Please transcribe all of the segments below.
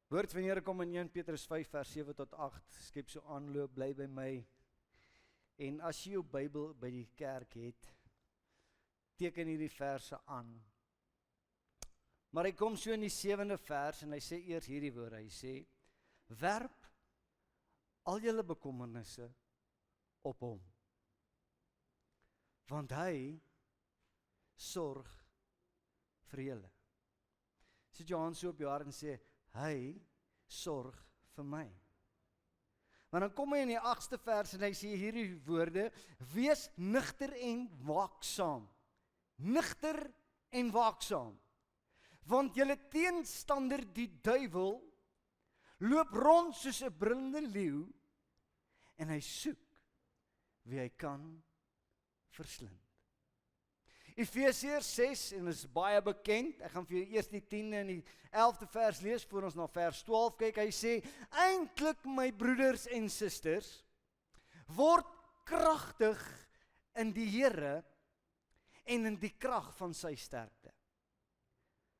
Woord van die Here kom in 1 Petrus 5 vers 7 tot 8, skep so aanloop, bly by my. En as jy jou Bybel by die kerk het, teken hierdie verse aan. Maar hy kom so in die 7de vers en hy sê eers hierdie woorde, hy sê, werp al julle bekommernisse op hom, want hy sorg vir julle. Sit jou hand so op jou hart en sê, hy sorg vir my. Maar dan kom hy in die 8ste vers en hy sê hierdie woorde, wees nigter en waaksaam. Nigter en waaksaam. Want julle teenstander die duiwel loop rond soos 'n brullende leeu en hy soek wie hy kan verslind. Efesiërs 6, en is baie bekend, ek gaan vir julle eers die 10de en die 11de vers lees, voor ons na vers 12 kyk, hy sê, eintlik my broeders en susters, word kragtig in die Here en in die krag van sy sterkte.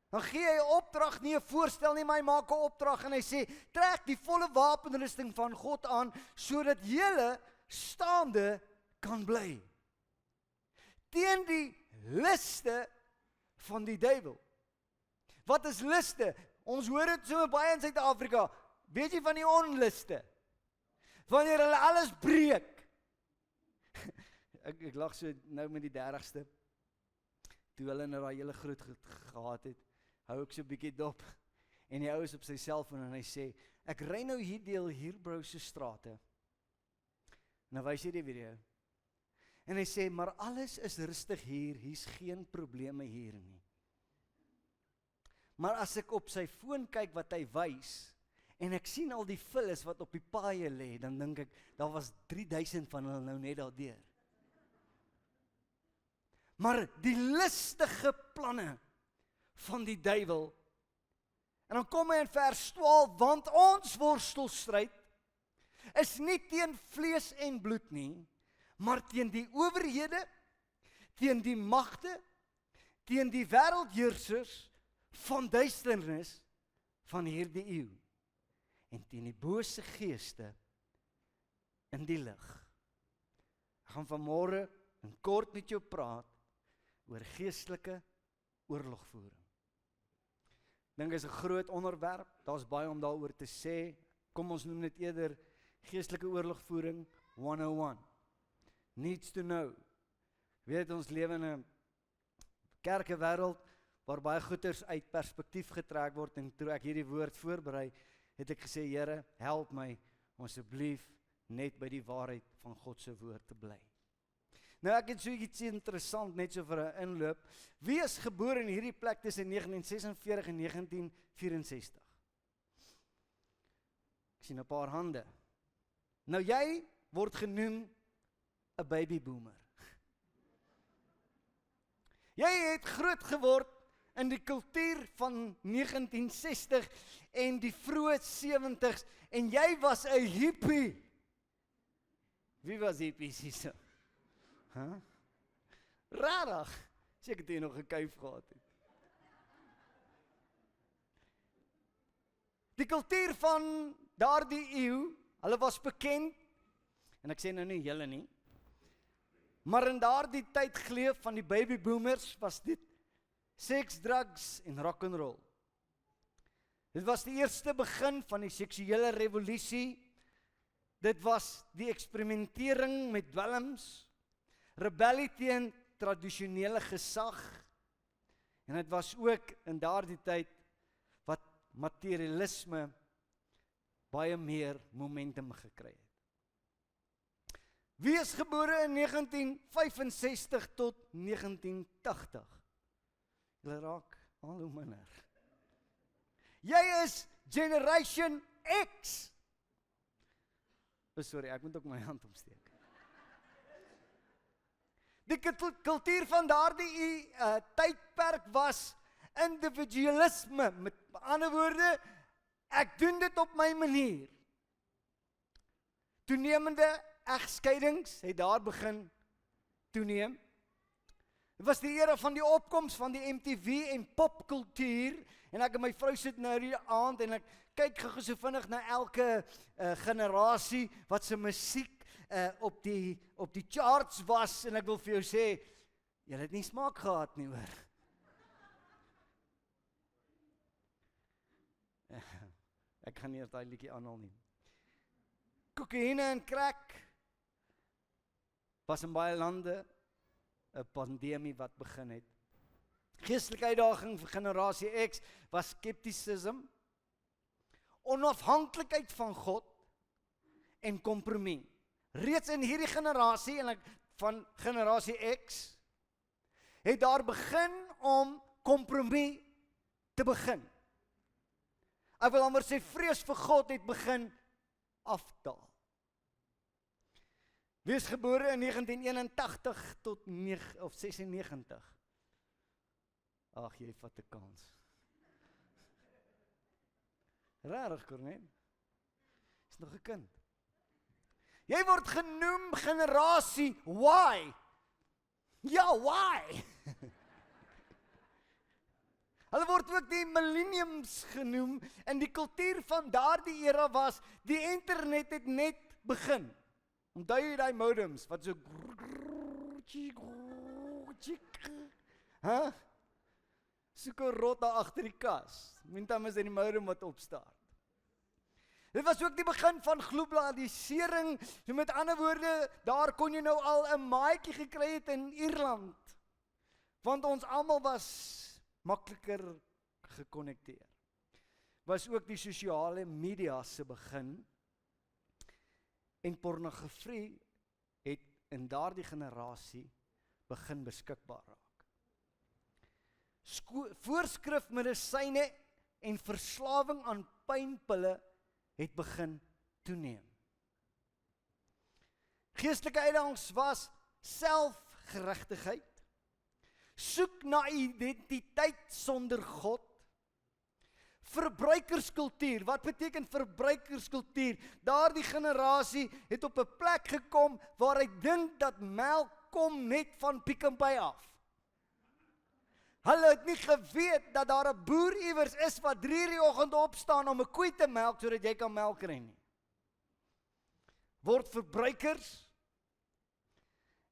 Dan gee hy 'n opdrag, nie 'n voorstel nie, maar hy maak 'n opdrag en hy sê, trek die volle wapenrusting van God aan, sodat julle staande kan bly. Teen die liste van die duiwel. Wat is liste? Ons hoor dit so baie in Suid-Afrika. Weet jy van die onliste? Wanneer hulle alles breek. Ek lag so nou met die 30ste. Toe hulle nou daai hele groot gehad het, hou ek so 'n bietjie dop. En die ou is op sy selfoon en hy sê, ek ry nou hier deel Hillbrow se strate. Nou wys jy die video. En hy sê, maar alles is rustig hier, hier's geen probleme hier nie. Maar as ek op sy foon kyk wat hy wys, en ek sien al die vullis wat op die paaie lê, dan dink ek, daar was 3000 van hulle nou net daardeur. Maar die listige planne van die duiwel, en dan kom hy in vers 12, want ons worstelstryd is nie teen vlees en bloed nie, maar teen die owerhede, teen die magte, teen die wêreldheersers van duisternis van hierdie eeu, en teen die bose geeste in die lig. Ek gaan vanmôre in kort met jou praat oor geestelike oorlogvoering. Ek dink is 'n groot onderwerp, daar's baie om daaroor te sê. Kom ons noem dit eerder geestelike oorlogvoering 101. Needs to know. Weet ons lewe in 'n kerkewêreld waar baie goeders uit perspektief getrek word, en toe ek hierdie woord voorberei, het ek gesê, Here, help my om asseblief net by die waarheid van God se woord te bly. Nou ek het so iets interessant, net so vir 'n inloop. Wie is gebore in hierdie plek tussen 1946 en 1964? Ek sien 'n paar hande. Nou jy word genoem 'n baby boomer. Jy het groot geword in die kultuur van 1960 en die vroeë 70s en jy was 'n hippie. Wie was hippies hierso? Huh? Rarig. Seker het jy nog 'n kuif gehad het. Die kultuur van daardie eeu, hulle was bekend, en ek sê nou nie julle nie, maar in daardie tyd geleef van die baby boomers was dit seks, drugs en rock and roll. Dit was die eerste begin van die seksuele revolusie. Dit was die eksperimentering met dwelms, rebellie teen tradisionele gesag, en dit was ook in daardie tyd wat materialisme baie meer momentum gekry het. Wie is gebore in 1965 tot 1980? Julle raak al hoe minder. Jy is Generation X. Sorry, ek moet ook my hand opsteek. Die kultuur van daardie tydperk was individualisme. Met ander woorde, ek doen dit op my manier. Toenemende egskeidings het daar begin toeneem. Dit was die era van die opkoms van die MTV en popkultuur, en ek en my vrou sit nou hierdie aand, en ek kyk gou so vinnig na elke generasie, wat se musiek op die charts was, en ek wil vir jou sê, jy het nie smaak gehad nie, hoor. Ek gaan nie eers daai liedjie aanhaal nie. Kokaine en crack was in baie lande 'n pandemie wat begin het. Geestelike uitdaging vir generasie X was skeptisisme, onafhanklikheid van God en kompromie. Reeds in hierdie generasie, en van generasie X, het daar begin om kompromie te begin. Ek wil amper sê, vrees vir God het begin afdaal. Wie is gebore in 1981 tot 96? Ag, jy vat 'n kans. Rarig, Cornet. Is nog 'n kind. Jy word genoem generasie Y. Ja, Y. Hulle word ook die millenniums genoem, en die kultuur van daardie era was, die internet het net begin. Onthou jy daai modems, wat so soek 'n rot daar agter die kas. Meantime is dit die modem wat opstaan. Dit was ook die begin van globalisering, so met ander woorde, daar kon jy nou al 'n maatjie gekry het in Ierland, want ons almal was makliker gekonnekteer. Was ook die sosiale media se begin, en pornografie het in daardie generasie begin beskikbaar raak. Voorskrif medisyne en verslawing aan pynpille het begin toeneem. Geestelike uitdagings was selfgeregtigheid, soek na identiteit sonder God, verbruikerskultuur. Wat beteken verbruikerskultuur? Daardie generasie het op 'n plek gekom waar hy dink dat melk kom net van Pick n Pay af. Hulle het nie geweet dat daar 'n boer iewers is wat 3:00 die oggend opstaan om 'n koei te melk sodat jy kan melk kry nie. Word verbruikers.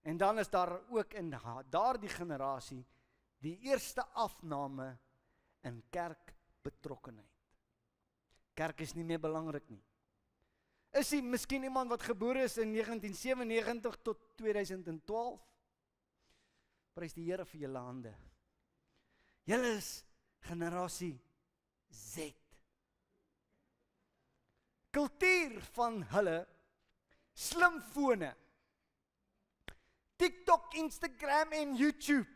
En dan is daar ook in daardie generasie die eerste afname in kerkbetrokkenheid. Kerk is nie meer belangrik nie. Is jy miskien iemand wat gebore is in 1997 tot 2012? Prys die Here vir julle hande. Julle is generasie Z. Kultuur van hulle, slimfone, TikTok, Instagram en YouTube.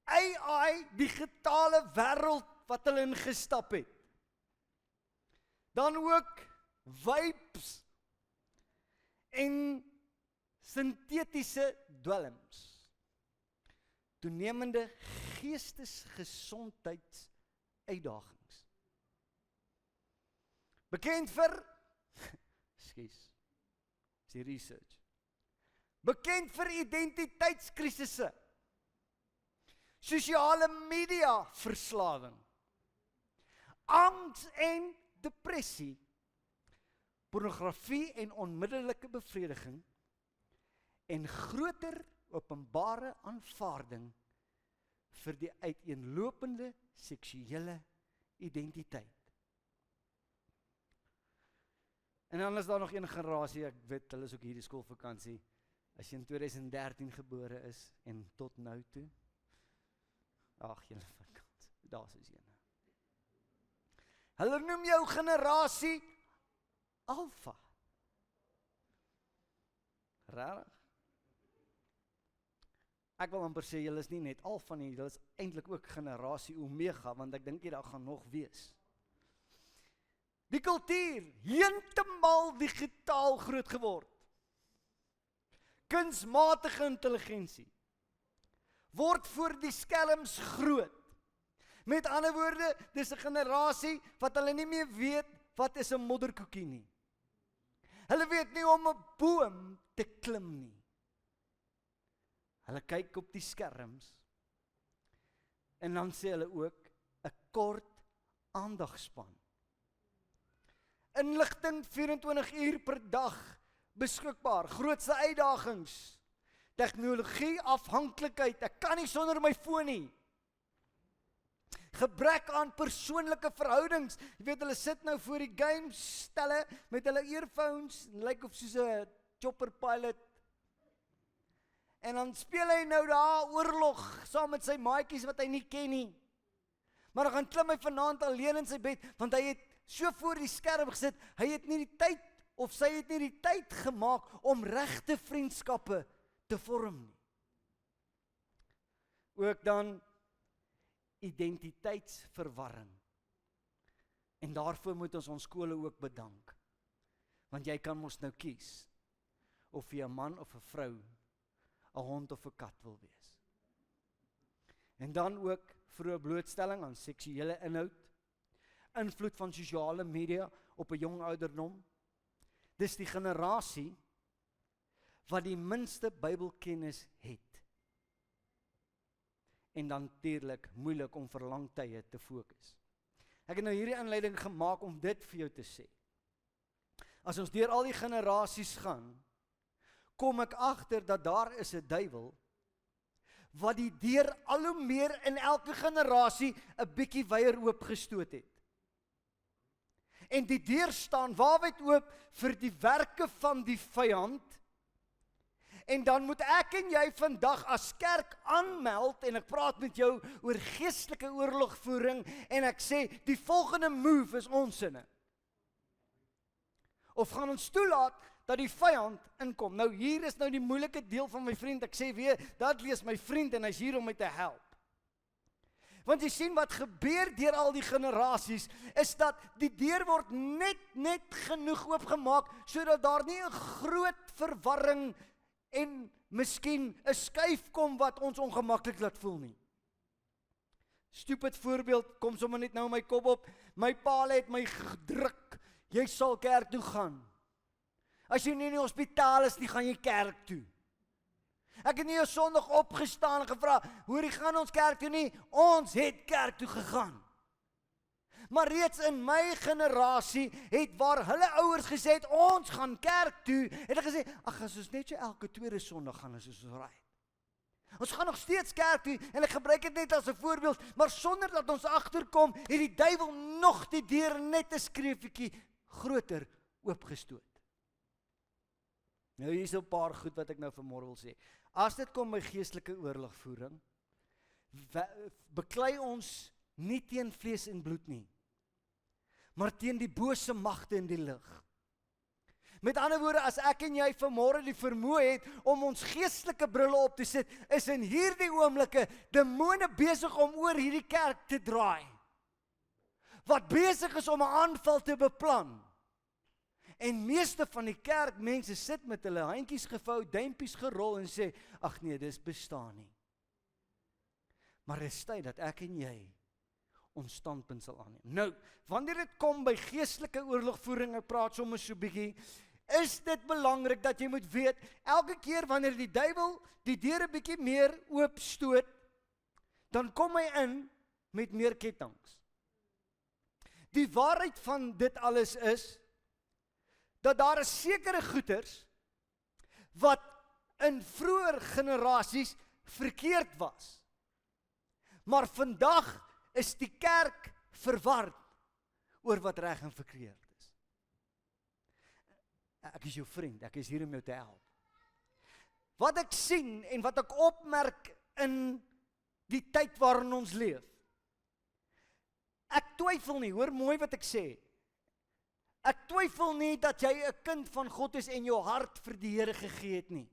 AI, digitale wêreld wat hulle ingestap het. Dan ook vapes en sintetiese dwelms. Toenemende geestesgesondheidsuitdagings. Bekend vir is die research. Bekend vir identiteitskrisisse. Sosiale media verslawing. Angs en depressie. Pornografie en onmiddellike bevrediging. En groter openbare aanvaarding vir die uiteenlopende seksuele identiteit. En dan is daar nog een generasie, ek weet, hulle is ook hierdie skoolvakansie, as jy in 2013 gebore is, en tot nou toe, ag, julle vakansie, daar is een. Hulle noem jou generasie Alpha. Rarig. Ek wil amper sê, julle is nie net Alpha nie, julle is eintlik ook generasie Omega, want ek dink daar gaan nog wees. Die kultuur, heeltemal digitaal groot geword. Kunsmatige intelligensie word voor die skelms groot. Met ander woorde, dis 'n generasie wat hulle nie meer weet wat is 'n modderkoekie nie. Hulle weet nie om 'n boom te klim nie. Hulle kyk op die skerms. En dan sê hulle ook 'n kort aandagspan. Inligting 24 uur per dag beskikbaar. Grootste uitdagings. Tegnologie afhanklikheid. Ek kan nie sonder my foon nie. Gebrek aan persoonlike verhoudings. Jy weet, hulle sit nou voor die gamestelle met hulle earphones, lyk of soos 'n chopper pilot. En dan speel hy nou daar oorlog saam met sy maatjies wat hy nie ken nie. Maar dan gaan klim hy vanaand alleen in sy bed, want hy het so voor die skerm gesit, hy het nie die tyd, of sy het nie die tyd gemaak om regte vriendskappe te vorm nie. Ook dan identiteitsverwarring. En daarvoor moet ons skole ook bedank. Want jy kan mos nou kies of jy 'n man of 'n vrou, 'n hond of 'n kat wil wees. En dan ook vroeë blootstelling aan seksuele inhoud, invloed van sosiale media op 'n jong ouderdom. Dis die generasie wat die minste Bybelkennis het. En dan natuurlik moeilik om vir lang tye te fokus. Ek het nou hierdie inleiding gemaak om dit vir jou te sê. As ons deur al die generasies gaan, kom ek agter dat daar is 'n duiwel wat die deur al hoe meer in elke generasie 'n bietjie wyer oopgestoot het. En die deur staan waawyd oop vir die werke van die vyand. En dan moet ek en jy vandag as kerk aanmeld, en ek praat met jou oor geestelike oorlogvoering, en ek sê, die volgende move is ons sinne. Of gaan ons toelaat dat die vyand inkom? Nou hier is nou die moeilike deel van my vriend, ek sê weer, dat lees my vriend en hy's hier om my te help. Want jy sien wat gebeur deur al die generasies, is dat die deur word net genoeg oopgemaak, sodat daar nie 'n groot verwarring en miskien 'n skuif kom wat ons ongemaklik laat voel nie. Stupid voorbeeld, kom sommer net nou in my kop op, my pa het my gedruk, jy sal kerk toe gaan. As jy nie in die hospitaal is nie, gaan jy kerk toe. Ek het nie 'n Sondag opgestaan en gevra, hoor, gaan ons kerk toe nie? Ons het kerk toe gegaan. Maar reeds in my generasie het waar hulle ouers gesê het, ons gaan kerk toe, het hulle gesê, ag, as ons net so elke tweede Sondag gaan, is ons right. Ons gaan nog steeds kerk toe, en ek gebruik dit net as 'n voorbeeld, maar sonder dat ons agterkom, het die duiwel nog die deur net 'n skreefietjie groter oopgestoot. Nou hier is 'n paar goed wat ek nou vanmôre wil sê. As dit kom by geestelike oorlogvoering, beklei ons nie teen vlees en bloed nie, maar teen die bose magte in die lig. Met ander woorde, as ek en jy vanmôre die vermoë het om ons geestelike brille op te sit, is in hierdie oomblikke demone besig om oor hierdie kerk te draai, wat besig is om 'n aanval te beplan. En meeste van die kerkmense sit met hulle handjies gevou, duimpies gerol en sê, ag nee, dis bestaan nie. Maar dit is tyd dat ek en jy ons standpunt sal aanneem. Nou, wanneer dit kom by geestelike oorlogvoering, ek praat sommer so bietjie, is dit belangrik dat jy moet weet, elke keer wanneer die duiwel die deure bietjie meer oopstoot, dan kom hy in met meer kettinge. Die waarheid van dit alles is, dat daar is sekere goeters wat in vroeër generasies verkeerd was. Maar vandag is die kerk verward oor wat reg en verkeerd is. Ek is jou vriend, ek is hier om jou te help. Wat ek sien en wat ek opmerk in die tyd waarin ons leef, ek twyfel nie, hoor mooi wat ek sê, ek twyfel nie dat jy 'n kind van God is en jou hart vir die Here gegee het nie.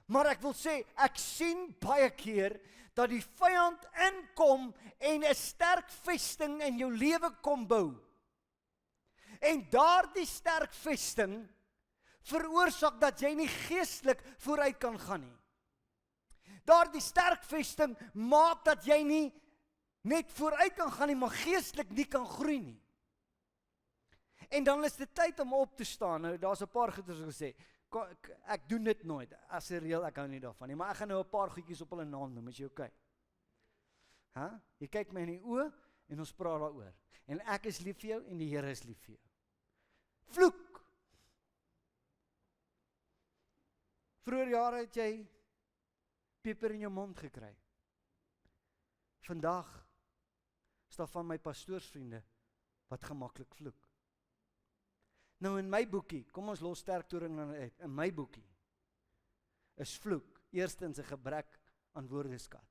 Maar ek wil sê, ek sien baie keer dat die vyand inkom en 'n sterk vesting in jou lewe kom bou. En daardie sterk vesting veroorsaak dat jy nie geestelik vooruit kan gaan nie. Daardie sterk vesting maak dat jy nie net vooruit kan gaan nie, maar geestelik nie kan groei nie. En dan is dit tyd om op te staan. Nou, daar's 'n paar goeders gesê. ek doen dit nooit, as 'n reël, ek hou nie daarvan nie, maar ek gaan nou 'n paar goedjies op hulle naam noem, is jy okay? Jy kyk my in die oë, en ons praat daaroor, en ek is lief vir jou, en die Here is lief vir jou. Vloek! Vroeger jare het jy peper in jou mond gekry. Vandag is daar van my pastoorsvriende wat gemaklik vloek. Nou in my boekie, kom ons los sterktoring dan uit, in my boekie is vloek eerstens 'n gebrek aan woordeskat.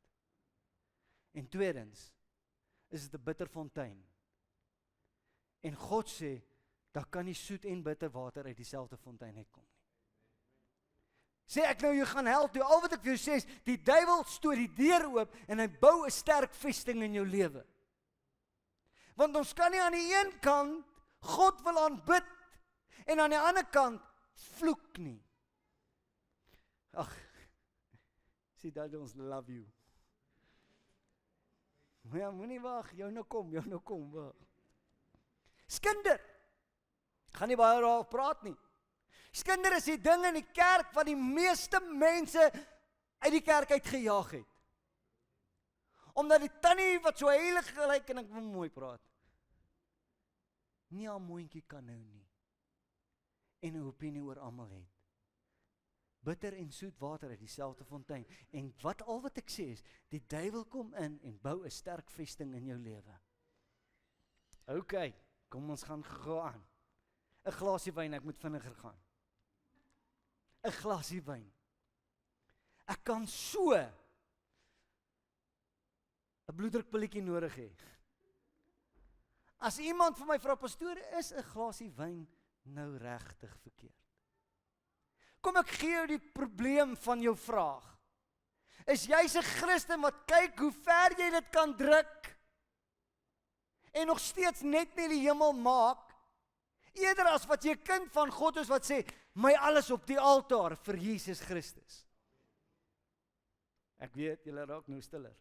En tweedens is dit 'n bitterfontein. En God sê, daar kan nie soet en bitter water uit dieselfde fontein uitkom nie. Sê ek nou, jy gaan hel toe, al wat ek vir jou sê is, die duiwel stoot die deur oop, en hy bou 'n sterk vesting in jou lewe. Want ons kan nie aan die een kant God wil aanbid, en aan die ander kant vloek nie. Ag, sê dat ons love you. Maar ja, moenie wag, jou nou kom, wag. Skinder, gaan nie baie daaroor praat nie. Skinder is die ding in die kerk wat die meeste mense uit die kerk uitgejaag het. Omdat die tannie wat so heilig gelyk, en ek wil mooi praat, nie haar moontjie kan nou nie, en 'n opinie oor almal het. Bitter en soet water uit dieselfde fontein. En al wat ek sê is, die duiwel kom in en bou 'n sterk vesting in jou lewe. OK, kom ons gaan gou aan. 'n glasie wyn, ek moet vinniger gaan. 'n glasie wyn. Ek kan so 'n bloeddrukpilletjie nodig hê. As iemand vir my vra, pastoor, is 'n glasie wyn nou regtig verkeerd? Kom ek gee jou die probleem van jou vraag. Is jy's 'n Christen wat kyk hoe ver jy dit kan druk en nog steeds net nie die hemel maak, eerder as wat jy 'n kind van God is wat sê, my alles op die altaar vir Jesus Christus. Ek weet, julle raak nou stiller.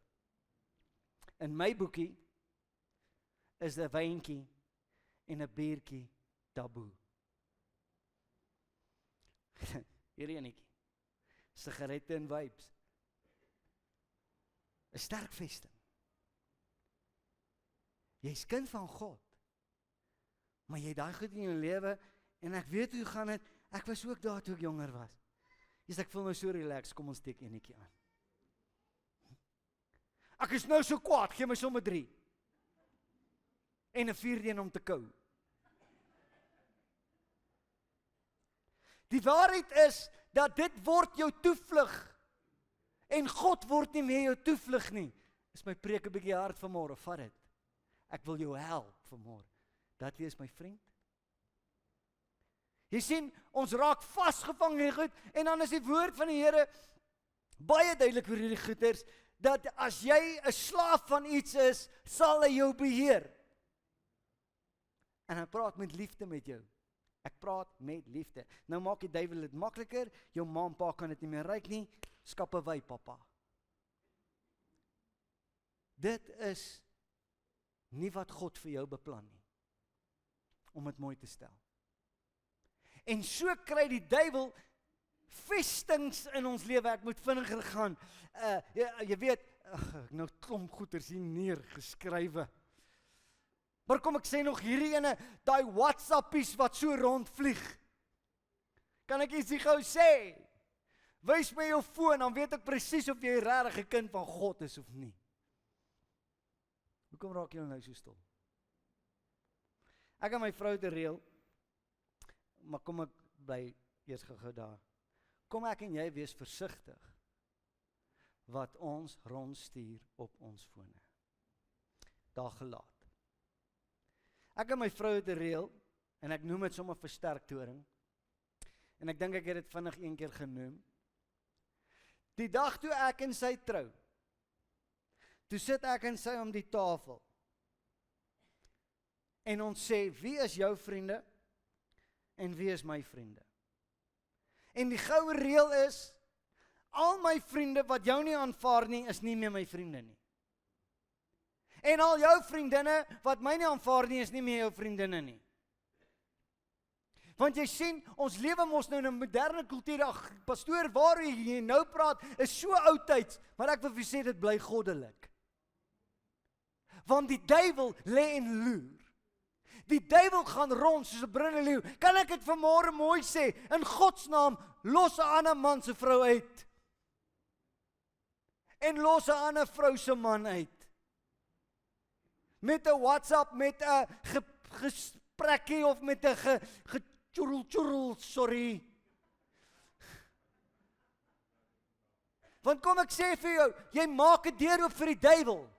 In my boekie is 'n wyntjie en 'n biertjie taboe. Hierdie enetjie. Sigarette en vapes. 'n sterk vesting. Jy's kind van God. Maar jy het daai goed in jou lewe, en ek weet hoe gaan dit. Ek was ook daar toe ek jonger was. Ek voel nou so relax, kom ons steek enetjie aan. Ek is nou so kwaad, gee my sommer 3. En 'n 4de een om te kou. Die waarheid is, dat dit word jou toevlug, en God word nie meer jou toevlug nie. Is my preek 'n bietjie hard vanmôre, vat dit. Ek wil jou help vanmôre. Dat jy is my vriend. Jy sien, ons raak vasgevang in goed, en dan is die woord van die Here baie duidelik vir hierdie goeters, dat as jy 'n slaaf van iets is, sal hy jou beheer. En hy praat met liefde met jou. Ek praat met liefde. Nou maak die duiwel dit makliker, jou ma en pa kan dit nie meer ryk nie, skappe wy pappa. Dit is nie wat God vir jou beplan nie, om dit mooi te stel. En so kry die duiwel vestings in ons lewe. Ek moet vinniger gaan. Jy weet, ek nou klomp goeters hier neergeskrywe. Maar kom ek sê nog hierdie ene, daai WhatsAppies wat so rondvlieg. Kan ek ietsie gou sê? Wys my jou foon, dan weet ek presies of jy regtig 'n kind van God is of nie. Hoekom raak jy nou so stil? Ek en my vrou te reël, maar kom ek bly eers gou daar. Kom ek en jy wees versigtig wat ons rondstuur op ons fone. Daar gelaat. Ek en my vrou het 'n reël, en ek noem dit sommer versterktoring, en ek dink ek het dit vinnig een keer genoem. Die dag toe ek en sy trou, toe sit ek en sy om die tafel, en ons sê, wie is jou vriende, en wie is my vriende? En die goue reël is, al my vriende wat jou nie aanvaar nie, is nie meer my vriende nie. En al jou vriendinne wat my nie aanvaar nie, is nie meer jou vriendinne nie. Want jy sien, ons lewe mos nou in 'n moderne kultuur. Ag, pastoor, waar jy nou praat, is so oudtyds, maar ek wil vir sê dit bly goddelik. Want die duiwel lê en loer. Die duiwel gaan rond soos 'n brullende leeu. Kan ek dit vanmôre mooi sê? In God se naam, los 'n ander man se vrou uit. En los 'n ander vrou se man uit. Met 'n WhatsApp, met 'n gesprekkie of met 'n getjurrel, sorry. Want kom ek sê vir jou, jy maak 'n deur oop vir die duiwel.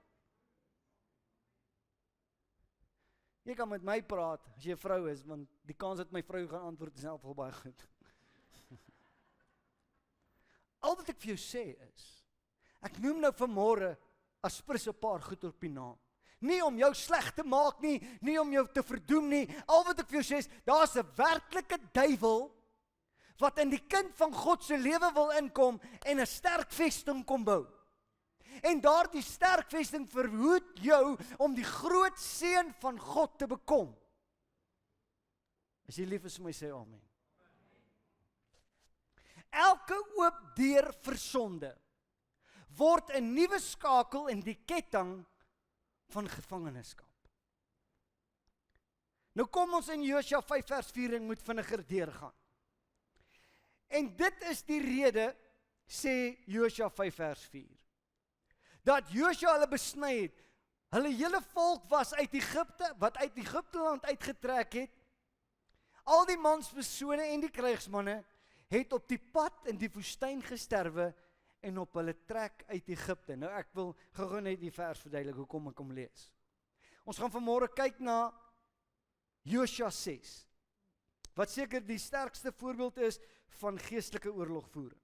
Jy kan met my praat as jy 'n vrou is, want die kans dat my vrou gaan antwoord is in elk geval baie goed. Al wat ek vir jou sê is, ek noem nou vanmôre as prins 'n paar goed op die naam. Nie om jou sleg te maak nie, nie om jou te verdoem nie. Al wat ek vir jou sê is, daar's 'n werklike duiwel wat in die kind van God se lewe wil inkom en 'n sterk vesting kom bou. En daardie sterk vesting verhoed jou om die groot seën van God te bekom. As jy lief is vir my, sê amen. Elke oop deur vir sonde word 'n nuwe skakel in die ketting van gevangenskap. Nou kom ons in Josua 5 vers 4 en moet vinniger deurgaan. En dit is die rede, sê Josua 5 vers 4, dat Josua hulle besny het. Hulle hele volk was uit Egipte, wat uit Egipte land uitgetrek het. Al die manspersone en die krygsmanne het op die pad in die woestyn gesterwe en op hulle trek uit Egipte. Nou ek wil gou net die vers verduidelik hoekom ek hom lees. Ons gaan vanmôre kyk na Josua 6, wat seker die sterkste voorbeeld is van geestelike oorlogvoering.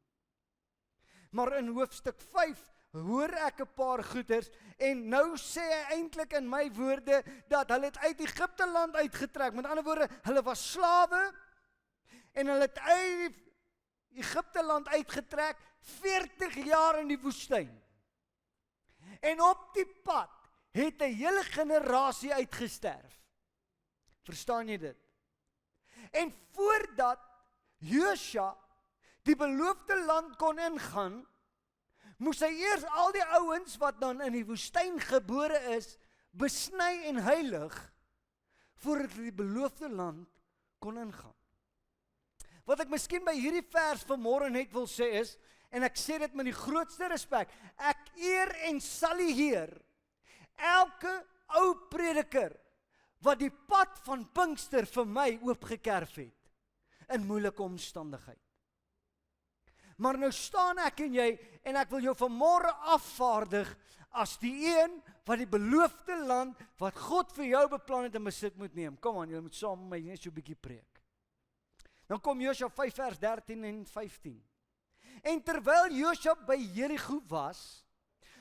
Maar in hoofstuk 5 hoor ek 'n paar goeters en nou sê hy eintlik in my woorde dat hulle het uit Egipte land uitgetrek. Met ander woorde, hulle was slawe en hulle het uit Egipte land uitgetrek 40 jaar in die woestyn. En op die pad het 'n hele generasie uitgesterf. Verstaan jy dit? En voordat Josua die beloofde land kon ingaan, moes hy eers al die ouens wat dan in die woestyn gebore is, besny en heilig, voordat hulle die beloofde land kon ingaan. Wat ek miskien by hierdie vers vanmôre net wil sê is, en ek sê dit met die grootste respek, ek eer en salueer elke ou prediker wat die pad van Pinkster vir my oopgekerf het in moeilike omstandigheid. Maar nou staan ek en jy, en ek wil jou vanmôre afvaardig as die een wat die beloofde land, wat God vir jou beplan het in besit moet neem. Kom aan, julle moet saam met my net so 'n bietjie preek. Dan kom Josua 5 vers 13 en 15. En terwyl Josua by Jerigo was,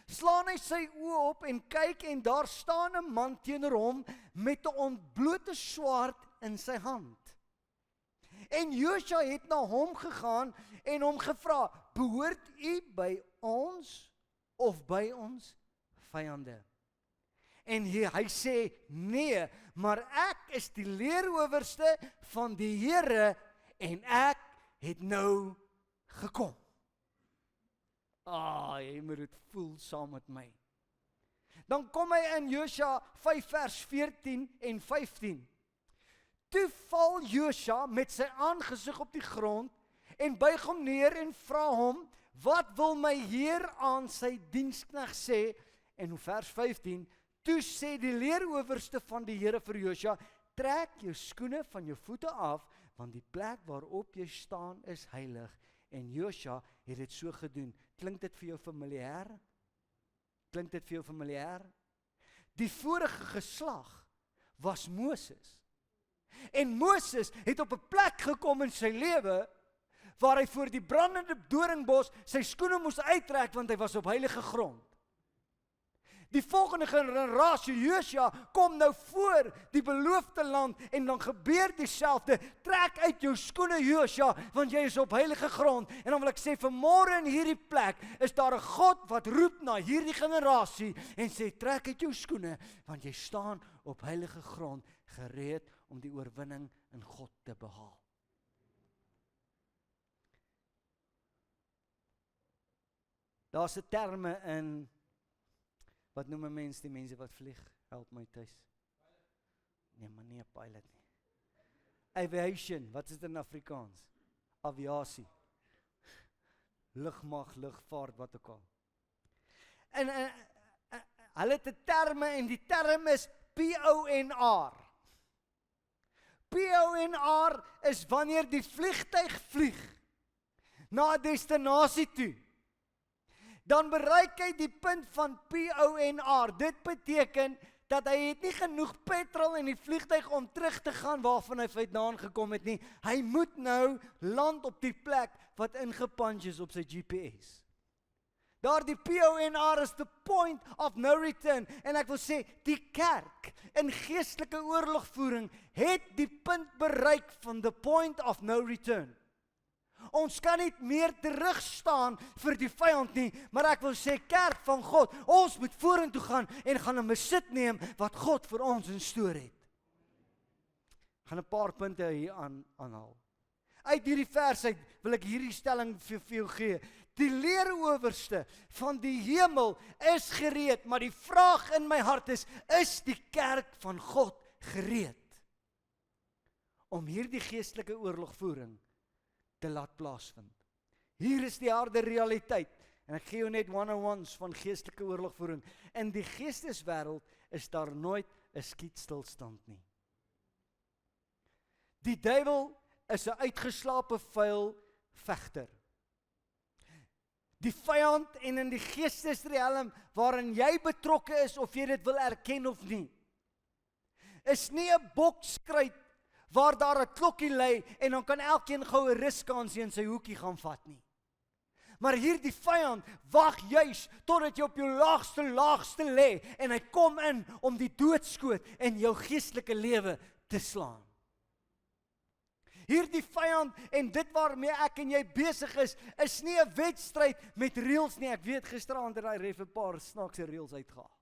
slaan hy sy oë op en kyk en daar staan 'n man teenoor hom met 'n ontblote swaard in sy hand. En Josua het na hom gegaan en hom gevra, behoort u by ons of by ons vyande? En hy sê, nee, maar ek is die leerowerste van die Here en ek het nou gekom. Jy moet dit voel saam met my. Dan kom hy in Josua 5 vers 14 en 15. Toe val Josua met sy aangesig op die grond en buig hom neer en vra hom, wat wil my Heer aan sy diensknegt sê? En vers 15, toe sê die leerowerste van die Here vir Josua, trek jou skoene van jou voete af, want die plek waarop jy staan is heilig. En Josua het dit so gedoen. Klink dit vir jou familier? Klink dit vir jou familier? Die vorige geslag was Moses. En Moses het op 'n plek gekom in sy lewe waar hy voor die brandende doringbos sy skoene moes uittrek want hy was op heilige grond. Die volgende generasie, Josua, kom nou voor die beloofde land en dan gebeur dieselfde. Trek uit jou skoene, Josua, want jy is op heilige grond. En dan wil ek sê, vanmôre in hierdie plek is daar 'n God wat roep na hierdie generasie en sê, trek uit jou skoene, want jy staan op heilige grond, gereed om die oorwinning in God te behaal. Daar's 'n terme in, wat noem 'n mens die mense wat vlieg? Help my tuis. Nee, maar nie 'n pilot nie. Aviation, wat is dit in Afrikaans? Aviasie. Lugmag, lugvaart, wat ook al. En hulle het 'n terme en die term is PONR. PONR is wanneer die vliegtuig vlieg na 'n destinasie toe. Dan bereik hy die punt van PONR. Dit beteken dat hy het nie genoeg petrol in die vliegtuig om terug te gaan waarvan hy vandaan gekom het nie. Hy moet nou land op die plek wat ingepunch is op sy GPS. Daardie PONR is the point of no return. En ek wil sê, die kerk in geestelike oorlogvoering het die punt bereik van the point of no return. Ons kan nie meer terugstaan vir die vyand nie, maar ek wil sê, kerk van God, ons moet vorentoe gaan en gaan 'n besit neem wat God vir ons instoor het. Ek gaan 'n paar punte hier aanhaal. Uit hierdie vers uit wil ek hierdie stelling vir jou gee. Die leerowerste van die hemel is gereed, maar die vraag in my hart is die kerk van God gereed om hierdie geestelike oorlogvoering te laat plaasvind? Hier is die harde realiteit, en ek gee jou net 101's van geestelike oorlogvoering. In die geesteswêreld is daar nooit 'n skietstilstand nie. Die duiwel is 'n uitgeslaapte vuil vegter. Die vyand en in die geestesriem waarin jy betrokke is, of jy dit wil erken of nie, is nie 'n bokskruit waar daar 'n klokkie lê en dan kan elkeen gou 'n ruskansie in sy hoekie gaan vat nie. Maar hierdie vyand wag juis totdat jy op jou laagste lê en hy kom in om die doodskoot in jou geestelike lewe te slaan. Hierdie vyand en dit waarmee ek en jy besig is nie 'n wedstryd met reëls nie. Ek weet gisteraand het hy ref 'n paar snaakse reëls uitgehaal.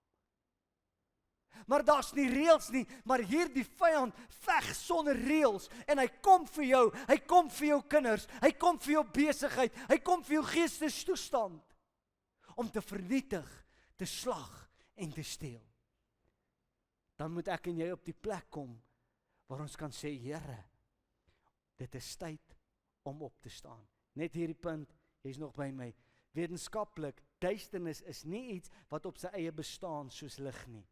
Maar daar's nie reëls nie, maar hierdie vyand veg sonder reëls en hy kom vir jou, hy kom vir jou kinders, hy kom vir jou besigheid, hy kom vir jou geestestoestand om te vernietig, te slag en te steel. Dan moet ek en jy op die plek kom waar ons kan sê, Here, dit is tyd om op te staan. Net hierdie punt, jy's nog by my. Wetenskaplik, duisternis is nie iets wat op sy eie bestaan soos lig nie.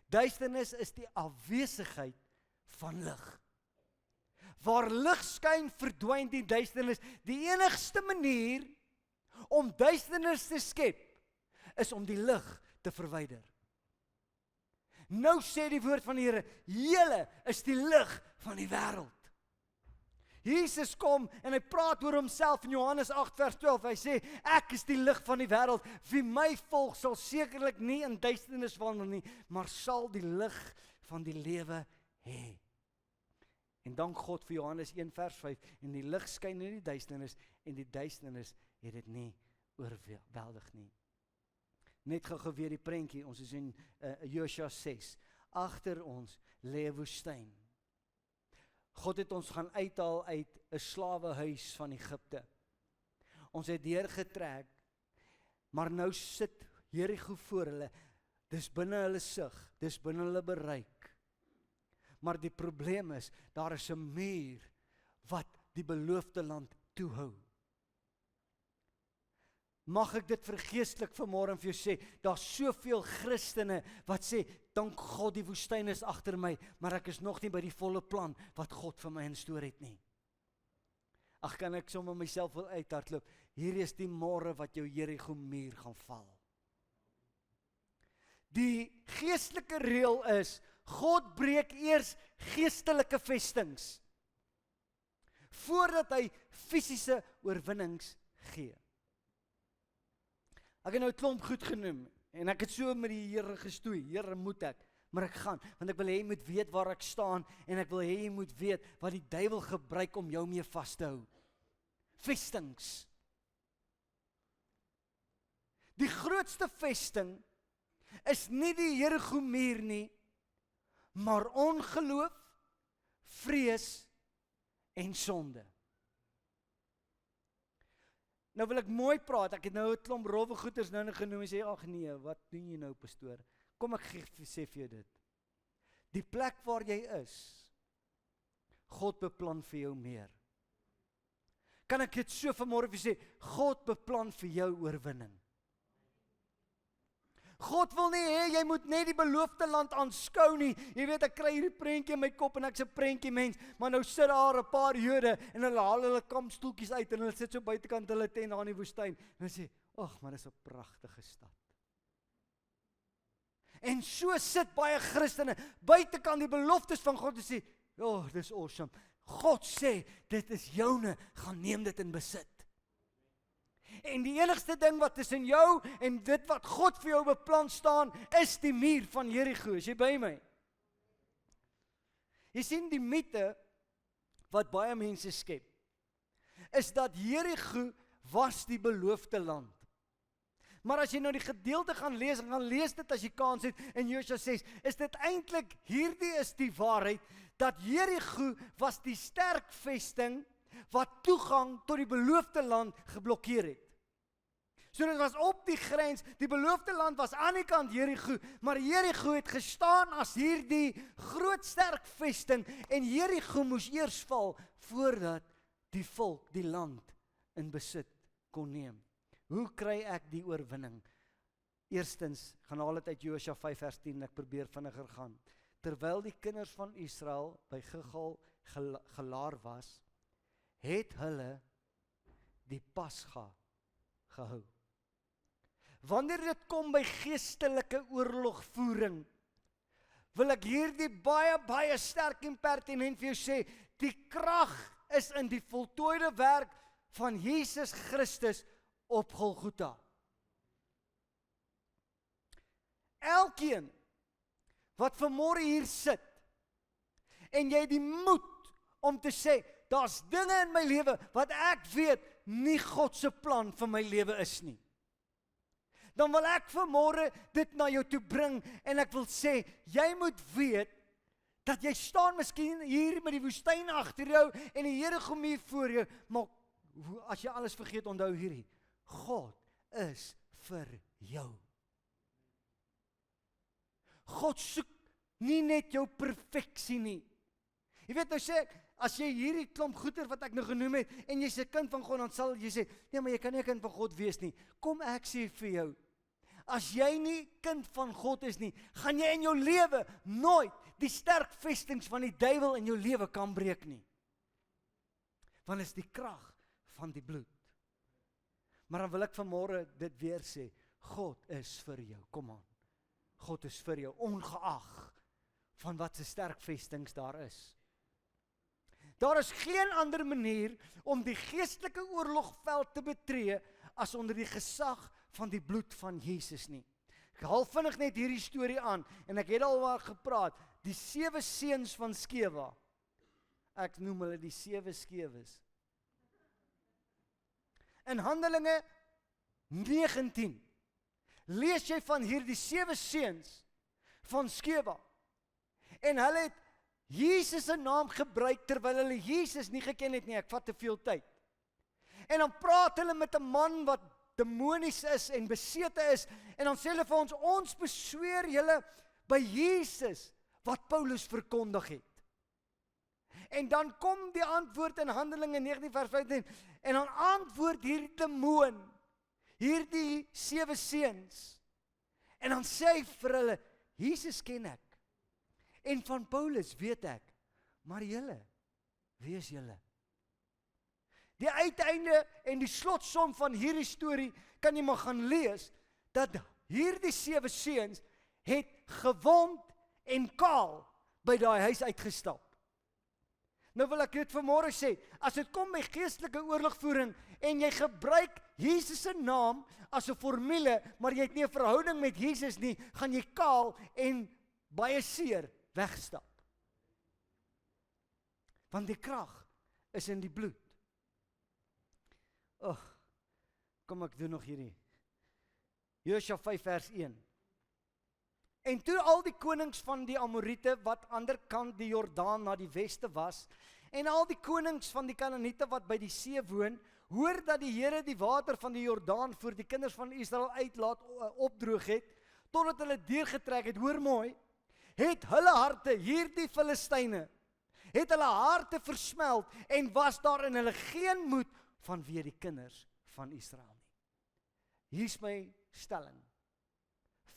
Duisternis is die afwesigheid van lig. Waar lig skyn, verdwyn die duisternis. Die enigste manier om duisternis te skep, is om die lig te verwyder. Nou sê die woord van die Here, julle is die lig van die wêreld. Jesus kom en hy praat oor homself in Johannes 8 vers 12. Hy sê, ek is die lig van die wêreld. Wie my volg sal sekerlik nie in duisternis wandel nie, maar sal die lig van die lewe hê. En dank God vir Johannes 1 vers 5. En die lig skyn in die duisternis en die duisternis het dit nie oorweldig nie. Net gou weer die prentjie. Ons is in Josua 6. Agter ons lê 'n woestyn. God het ons gaan uithaal uit 'n slawehuis van Egipte. Ons het deurgetrek, maar nou sit Jerigo voor hulle. Dis binne hulle sig, dis binne hulle bereik. Maar die probleem is, daar is 'n muur wat die beloofde land toehou. Mag ek dit vergeestelik vanmôre vir jou sê, daar's soveel Christene wat sê, dank God die woestyn is agter my, maar ek is nog nie by die volle plan wat God vir my instoor het nie. Ag, kan ek sommer myself wil uithardloop, hier is die môre wat jou Jerigo muur gaan val. Die geestelike reël is, God breek eers geestelike vestings, voordat hy fisiese oorwinnings gee. Ek het nou 'n klomp goed genoem, en ek het so met die Here gestoei, Here moet ek, maar ek gaan, want ek wil hê jy moet weet waar ek staan, en ek wil hê jy moet weet wat die duiwel gebruik om jou mee vas te hou. Vestings. Die grootste vesting is nie die Jerigo muur nie, maar ongeloof, vrees en sonde. Nou wil ek mooi praat, ek het nou 'n klomp rowwe goeters nou genoem en sê, ag nee, wat doen jy nou pastoor? Kom ek sê vir jou dit. Die plek waar jy is, God beplan vir jou meer. Kan ek dit so vanmôre vir sê, God beplan vir jou oorwinning. God wil nie hê jy moet net die beloofde land aanskou nie. Jy weet, ek kry hierdie prentjie in my kop en ek's 'n prentjie mens, maar nou sit daar 'n paar Jode en hulle haal hulle kampstoeltjies uit en hulle sit so buitekant hulle tent daar in die woestyn en hulle sê, ag, maar dis 'n pragtige stad. En so sit baie Christene buitekant die beloftes van God en sê, oh, dis awesome. God sê, dit is joune, gaan neem dit in besit. En die enigste ding wat tussen jou en dit wat God vir jou beplan staan, is die muur van Jerigo. Is jy by my? Jy sien die mite wat baie mense skep, is dat Jerigo was die beloofde land. Maar as jy nou die gedeelte gaan lees dit as jy kans het in Josua 6, is dit eintlik, hierdie is die waarheid, dat Jerigo was die sterk vesting wat toegang tot die beloofde land geblokkeer het. So dit was op die grens, die beloofde land was aan die kant Jerigo, maar Jerigo het gestaan as hierdie groot sterk vesting en Jerigo moes eers val voordat die volk die land in besit kon neem. Hoe kry ek die oorwinning? Eerstens, gaan haal dit uit Josua 5 vers 10, ek probeer vinniger gaan. Terwyl die kinders van Israel by Gilgal gelaar was, het hulle die Pasga gehou. Wanneer dit kom by geestelike oorlogvoering, wil ek hierdie baie sterk en pertinent vir jou sê, die krag is in die voltooide werk van Jesus Christus op Golgotha. Elkeen wat vanmôre hier sit, en jy die moed om te sê, daar's dinge in my lewe wat ek weet nie God se plan vir my lewe is nie. Dan wil ek vanmôre dit na jou toe bring en ek wil sê, jy moet weet dat jy staan miskien hier met die woestyn agter jou en die Here kom hier voor jou, maar as jy alles vergeet, onthou hierdie, God is vir jou. God soek nie net jou perfeksie nie. Jy weet nou sê ek, as jy hierdie klomp goeie wat ek nou genoem het, en jy's 'n kind van God, dan sal jy sê, nee, maar jy kan nie 'n kind van God wees nie. Kom ek sê vir jou, as jy nie kind van God is nie, gaan jy in jou lewe nooit die sterk vestings van die duiwel in jou lewe kan breek nie. Want is die krag van die bloed. Maar dan wil ek vanmôre dit weer sê, God is vir jou, kom aan. God is vir jou, ongeag van wat se sterk vestings daar is. Daar is geen ander manier om die geestelike oorlogveld te betree as onder die gesag van die bloed van Jesus nie. Ek haal vinnig net hierdie storie aan en ek het al waar gepraat, die 7 seuns van Skewa. Ek noem hulle die 7 skewes. In Handelinge 19 lees jy van hierdie 7 seuns van Skewa. En hulle het Jesus se naam gebruik terwyl hulle Jesus nie geken het nie, ek vat te veel tyd. En dan praat hulle met 'n man wat demonies is en besete is, en dan sê hulle vir ons besweer julle by Jesus wat Paulus verkondig het. En dan kom die antwoord in Handelinge 19 vers 15, en dan antwoord hierdie demoon, hierdie 7 seuns, en dan sê hy vir hulle, Jesus ken ek, en van Paulus weet ek, maar julle, wie is julle? Die uiteinde en die slotsom van hierdie storie, kan jy maar gaan lees, dat hierdie 7 seuns het gewond en kaal by daai huis uitgestap. Nou wil ek dit vanmôre sê, as dit kom by geestelike oorlogvoering, en jy gebruik Jesus se naam as 'n formule, maar jy het nie 'n verhouding met Jesus nie, gaan jy kaal en baie seer wegstap. Want die krag is in die bloed. Kom ek doen nog hierdie. Josua 5 vers 1. En toe al die konings van die Amoriete, wat ander kant die Jordaan na die weste was, en al die konings van die Kanaaniete wat by die see woon, hoor dat die Here die water van die Jordaan voor die kinders van Israel uitlaat opdroog het, totdat hulle deurgetrek het, hoor mooi, het hulle harte, hierdie Filistyne, het hulle harte versmeld, en was daar in hulle geen moed vanweë die kinders van Israel nie. Hier is my stelling.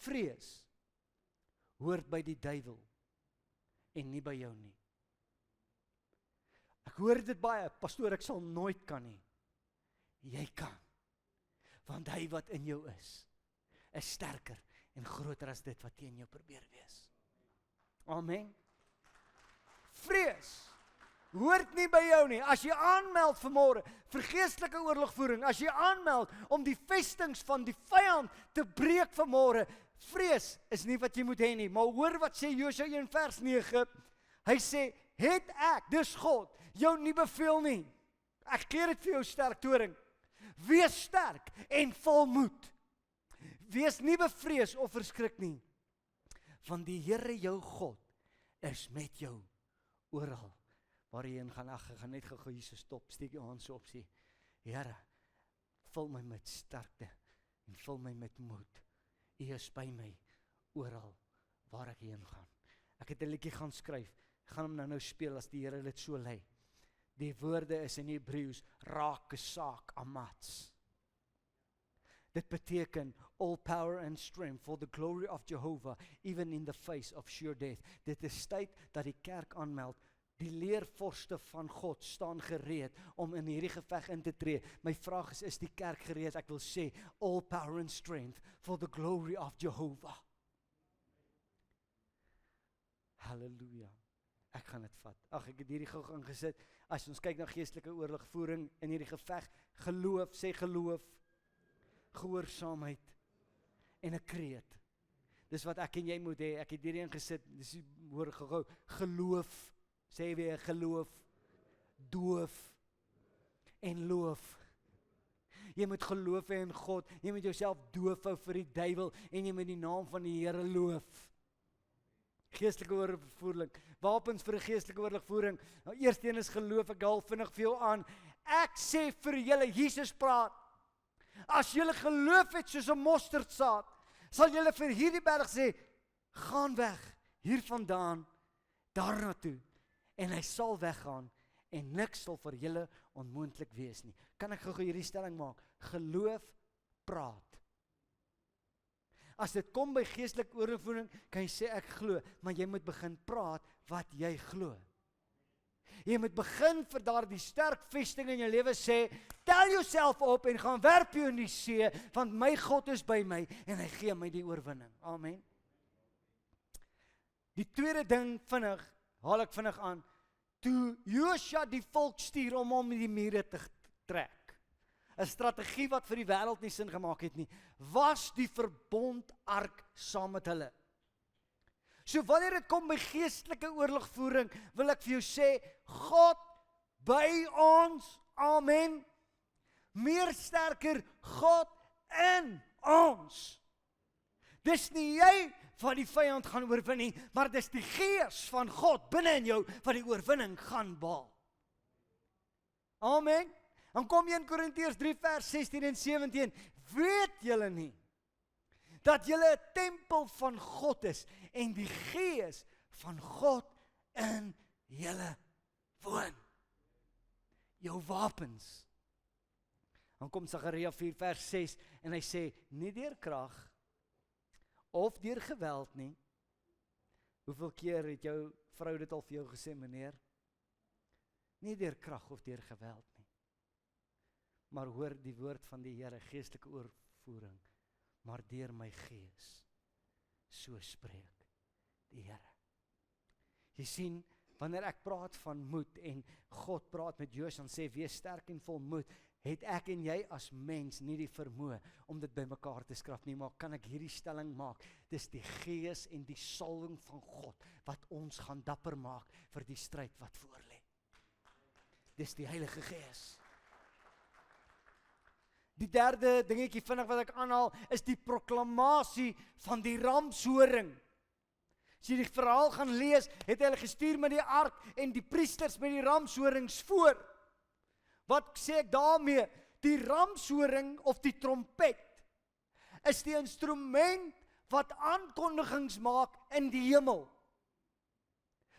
Vrees hoort by die duiwel en nie by jou nie. Ek hoor dit baie, pastoor, ek sal nooit kan nie. Jy kan, want hy wat in jou is sterker en groter as dit wat teen jou probeer wees. Amen. Vrees hoort nie by jou nie. As jy aanmeld vanmôre vir geestelike oorlogvoering, as jy aanmeld om die vestings van die vyand te breek vanmôre, vrees is nie wat jy moet hê nie. Maar hoor wat sê Josua 1 vers 9. Hy sê, het ek, dis God, jou nie beveel nie. Ek gee dit vir jou sterk toring. Wees sterk en vol moed. Wees nie bevrees of verskrik nie. Want die Here jou God is met jou oral waar jy heen gaan. Ag, ek gaan net gou Jesus stop, steek jou hand so op, sê, Here, vul my met sterkte en vul my met moed. U is by my oral waar ek heen gaan. Ek het 'n liedjie gaan skryf. Ek gaan hom nou speel as die Here dit so lei. Die woorde is in Hebreëus raak saak amats. Dit beteken all power and strength for the glory of Jehovah, even in the face of sure death. Dit is tyd dat die kerk aanmeld. Die leervorste van God staan gereed om in hierdie geveg in te tree. My vraag is die kerk gereed? Ek wil sê, all power and strength for the glory of Jehovah. Halleluja. Ek gaan dit vat. Ag, ek het hierdie gou ingesit. As ons kyk na geestelike oorlogvoering in hierdie geveg, geloof, sê geloof, gehoorsaamheid en 'n kreet. Dis wat ek en jy moet hê. Ek het hierdie ingesit. Dis hoor gou, geloof, sê weer geloof, doof en loof. Jy moet geloof hê in God. Jy moet jouself doof hou vir die duiwel en jy moet die naam van die Here loof. Geestelike oorlogvoering. Wapens vir 'n geestelike oorlogvoering. Nou, eerste een is geloof. Ek haal vinnig vir jou aan. Ek sê vir julle, Jesus praat. As julle geloof het soos 'n mosterdsaad, sal julle vir hierdie berg sê, gaan weg hiervandaan daarna toe. En hy sal weggaan en niks sal vir julle onmoontlik wees nie. Kan ek gou hierdie stelling maak? Geloof praat. As dit kom by geestelike oorlogvoering, kan jy sê ek glo, maar jy moet begin praat wat jy glo. Jy moet begin vir daardie sterk vesting in jou lewe sê, tel jouself op en gaan werp jou in die see, want my God is by my en hy gee my die oorwinning. Amen. Die tweede ding vinnig, haal ek vinnig aan, toe Josua die volk stuur om die mure te trek, 'n strategie wat vir die wêreld nie sin gemaak het nie, was die verbondark saam met hulle. So wanneer dit kom by geestelike oorlogvoering, wil ek vir jou sê, God by ons, amen, meer sterker, God in ons. Dis nie jy wat die vyand gaan oorwin nie, maar dis die gees van God binne in jou wat die oorwinning gaan behaal. Amen. Dan kom 1 Korintiërs 3 vers 16 en 17, weet julle nie, dat julle 'n tempel van God is, en die gees van God in julle woon. Jou wapens. Dan kom Sagaria 4 vers 6, en hy sê, nie deur krag, of deur geweld nie. Hoeveel keer het jou vrou dit al vir jou gesê, meneer? Nie deur krag of deur geweld nie. Maar hoor die woord van die Here, geestelike oorvoering, maar deur my gees, so spreek die Here. Jy sien, wanneer ek praat van moed en God praat met Josua en sê, wees sterk en vol moed, het ek en jy as mens nie die vermoë om dit bymekaar te skrap nie, maar kan ek hierdie stelling maak, dis die gees en die salwing van God, wat ons gaan dapper maak vir die stryd wat voor lê. Dis die Heilige Gees. Die derde dingetjie vinnig wat ek aanhaal, is die proklamasie van die ramshoring. As jy die verhaal gaan lees, het hulle gestuur met die ark en die priesters met die ramshorings voor. Wat sê ek daarmee? Die ramshoring of die trompet is die instrument wat aankondigings maak in die hemel.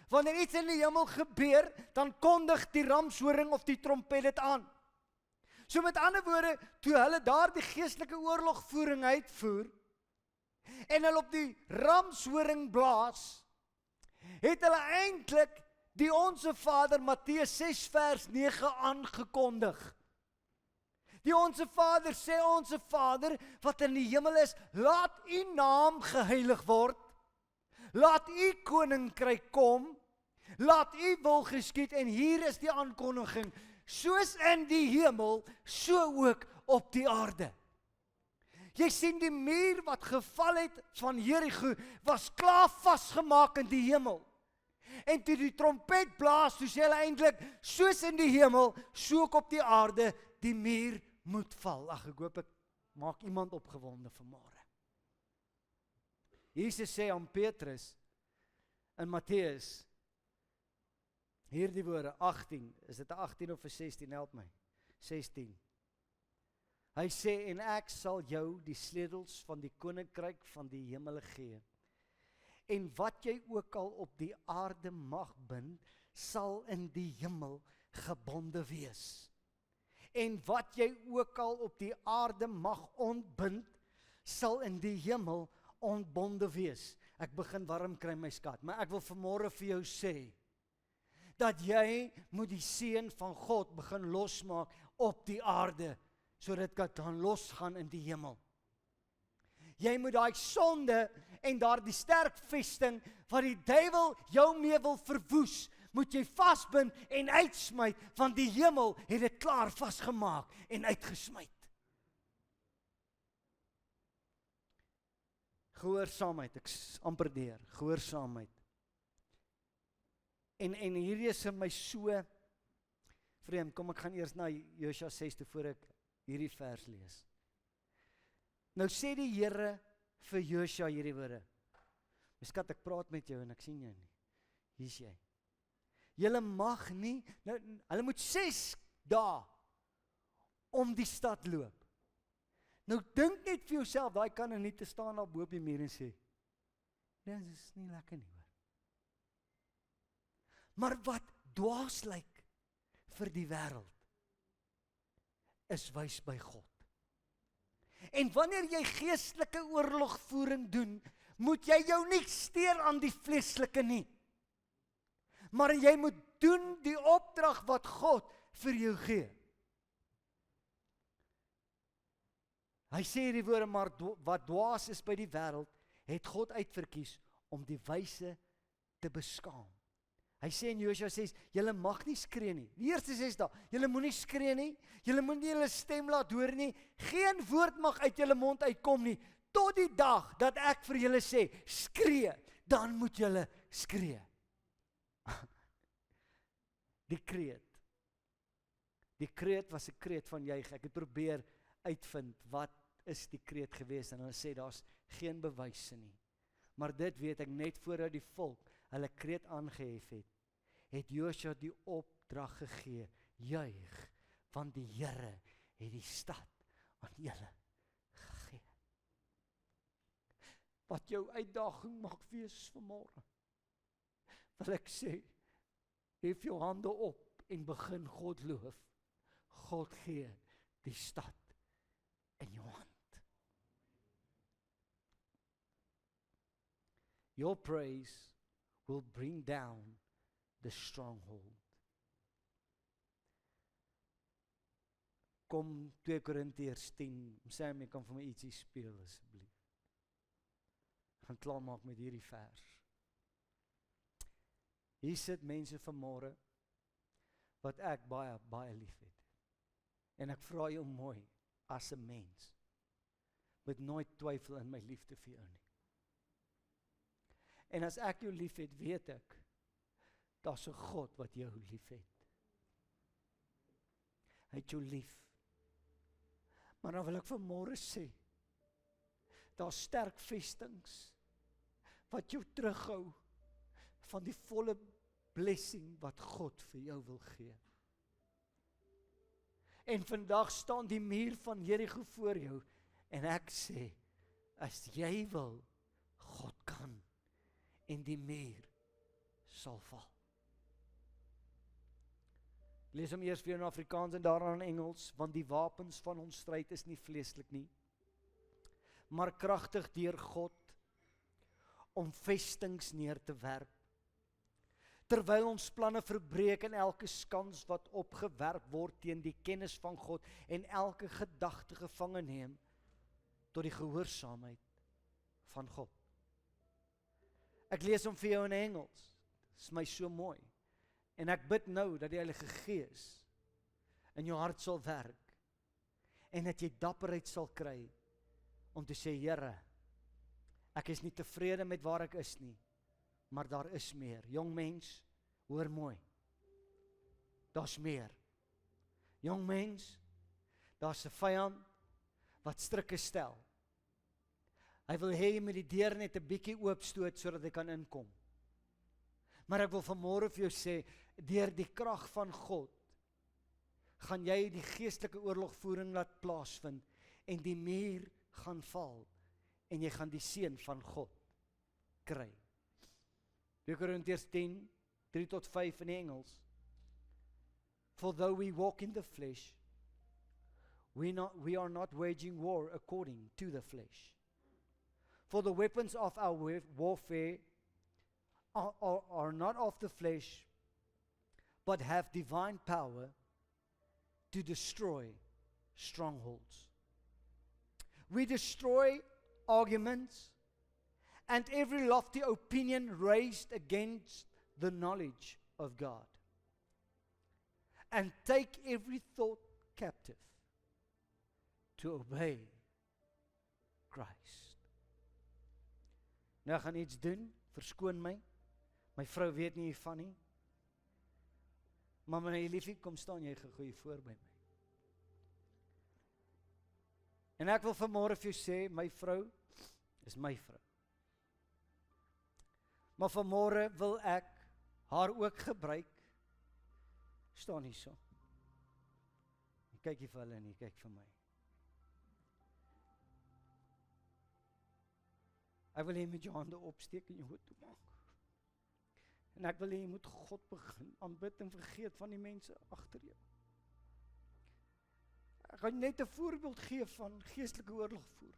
Wanneer iets in die hemel gebeur, dan kondig die ramshoring of die trompet dit aan. So met ander woorde, toe hulle daar die geestelike oorlogvoering uitvoer, en hulle op die ramshoring blaas, het hulle eintlik die Onse Vader, Matteus 6 vers 9 aangekondig. Die Onse Vader sê, Onse Vader, wat in die hemel is, laat u naam geheilig word, laat u koninkryk kom, laat u wil geskied, en hier is die aankondiging, soos in die hemel, so ook op die aarde. Jy sien die muur wat geval het van Jericho, was klaar vasgemaak in die hemel. En toe die trompet blaas, toe sê hulle eintlik, soos in die hemel, so ook op die aarde, die muur moet val. Ag, ek hoop ek maak iemand opgewonde vanmôre. Jesus sê aan Petrus in Matteus, hierdie woorde, 18, is dit 'n 18 of 'n 16, help my, 16. Hy sê, en ek sal jou die sleutels van die koninkryk van die hemele gee. En wat jy ook al op die aarde mag bind, sal in die hemel gebonde wees. En wat jy ook al op die aarde mag ontbind, sal in die hemel ontbonde wees. Ek begin warm kry my skat, maar ek wil vanmôre vir jou sê, dat jy moet die seën van God begin losmaak op die aarde, sodat dit kan losgaan in die hemel. Jy moet daai sonde en daardie sterk vesting wat die duiwel jou mee wil verwoes, moet jy vasbind en uitsmyt, want die hemel het dit klaar vasgemaak en uitgesmyt. Gehoorsaamheid, ek amper deur, gehoorsaamheid. En hierdie is vir my so vreemd, kom ek gaan eers na Josua 6 toe voor ek hierdie vers lees. Nou sê die Here vir Josua hierdie woorde. My skat, ek praat met jou en ek sien jou nie. Hier's jy. Julle mag nie, nou, hulle moet 6 dae om die stad loop. Nou dink net vir jouself, daai kan nie te staan daar bo op die muur en sê, nee, dit is nie lekker nie hoor. Maar wat dwaas lyk vir die wêreld, is wys by God. En wanneer jy geestelike oorlogvoering doen, moet jy jou nie steur aan die vleeslike nie. Maar jy moet doen die opdrag wat God vir jou gee. Hy sê die woorde, maar wat dwaas is by die wêreld, het God uitverkies om die wyse te beskaam. Hy sê in Josua 6, julle mag nie skree nie. Die eerste 6 dae, julle moenie skree nie, julle moet nie julle stem laat hoor nie, geen woord mag uit julle mond uitkom nie, tot die dag dat ek vir julle sê, skree, dan moet julle skree. Die kreet was 'n kreet van juig. Ek het probeer uitvind, wat is die kreet gewees, en hulle sê, daar's geen bewyse nie. Maar dit weet ek, net voordat die volk hulle kreet aangehef het Josua die opdrag gegee, juig, want die Here het die stad aan julle gegee. Wat jou uitdaging mag wees vanmôre, wil ek sê, hef jou hande op en begin God loof. God gee die stad in jou hand. Your praise will bring down the stronghold. Kom 2 Korintiërs 10, Sam, jy kan vir my ietsie speel asseblief. Ek gaan klaar maak met hierdie vers. Hier sit mense vanmôre wat ek baie lief het. En ek vra jou mooi, as 'n mens, moet nooit twyfel in my liefde vir jou nie. En as ek jou lief het, weet ek, daar's 'n God wat jou lief het. Hy het jou lief. Maar dan wil ek vanmôre sê, daar's sterk vestings wat jou terughou van die volle blessing wat God vir jou wil gee. En vandag staan die muur van Jerigo voor jou, en ek sê, as jy wil, God kan, en die muur sal val. Lees hom eers weer in Afrikaans en daarna in Engels, want die wapens van ons stryd is nie vleeslik nie, maar kragtig deur God, om vestings neer te werp, terwyl ons planne verbreek en elke skans wat opgewerp word teen die kennis van God, en elke gedagte gevange neem, tot die gehoorsaamheid van God. Ek lees hom vir jou in Engels, dit is my so mooi, en ek bid nou dat die Heilige Gees in jou hart sal werk, en dat jy dapperheid sal kry, om te sê, Here, ek is nie tevrede met waar ek is nie, maar daar is meer. Jong mens, hoor mooi, daar's meer. Jong mens, daar's 'n vyand, wat strikke stel. Hy wil hê jy moet die deur net 'n bietjie oopstoot, sodat hy kan inkom. Maar ek wil vanmôre vir jou sê, deur die krag van God, gaan jy die geestelike oorlogvoering laat plaasvind, en die muur gaan val, en jy gaan die seën van God kry. 2 Korintiërs 10, 3-5 in die Engels. For though we walk in the flesh, we are not waging war according to the flesh. For the weapons of our warfare are not of the flesh, but have divine power to destroy strongholds. We destroy arguments and every lofty opinion raised against the knowledge of God, and take every thought captive to obey Christ. Nou gaan iets doen, verskoon my. My vrou weet nie hiervan nie. Maar my liefie, kom staan jy gegooi voor by my. En ek wil vanmôre vir jou sê, my vrou is my vrou. Maar vanmôre wil ek haar ook gebruik. Staan hier so. Kyk jy vir hulle en jy kyk vir my. Ek wil jy met jou hande opsteek en jou hoed toemaak. En ek wil jy moet God begin aanbid en vergeet van die mense agter jou. Ek gaan net 'n voorbeeld gee van geestelike oorlogvoering.